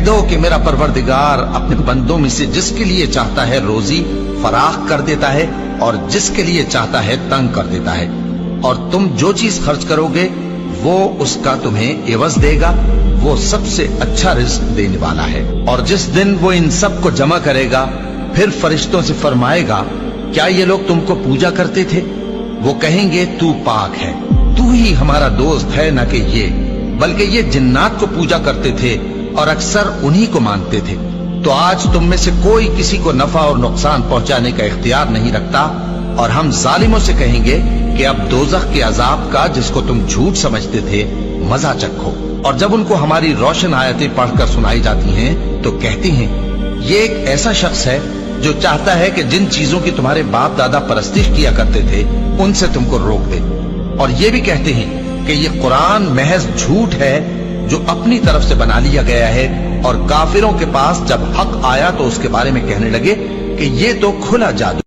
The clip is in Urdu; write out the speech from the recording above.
دو کہ میرا پروردگار اپنے بندوں میں سے جس کے لیے چاہتا ہے روزی فراخ کر دیتا ہے اور جس کے لیے چاہتا ہے تنگ کر دیتا ہے، اور تم جو چیز خرچ کرو گے وہ اس کا تمہیں عوض دے گا، وہ سب سے اچھا رزق دینے والا ہے۔ اور جس دن وہ ان سب کو جمع کرے گا پھر فرشتوں سے فرمائے گا کیا یہ لوگ تم کو پوجا کرتے تھے؟ وہ کہیں گے تو پاک ہے، تو ہی ہمارا دوست ہے، نہ کہ یہ، بلکہ یہ جنات کو پوجا کرتے تھے اور اکثر انہی کو مانتے تھے۔ تو آج تم میں سے کوئی کسی کو نفع اور نقصان پہنچانے کا اختیار نہیں رکھتا، اور ہم ظالموں سے کہیں گے کہ اب دوزخ کے عذاب کا جس کو تم جھوٹ سمجھتے تھے مزہ چکھو۔ اور جب ان کو ہماری روشن آیتیں پڑھ کر سنائی جاتی ہیں تو کہتی ہیں یہ ایک ایسا شخص ہے جو چاہتا ہے کہ جن چیزوں کی تمہارے باپ دادا پرستش کیا کرتے تھے ان سے تم کو روک دے، اور یہ بھی کہتے ہیں کہ یہ قرآن محض جھوٹ ہے جو اپنی طرف سے بنا لیا گیا ہے، اور کافروں کے پاس جب حق آیا تو اس کے بارے میں کہنے لگے کہ یہ تو کھلا جادو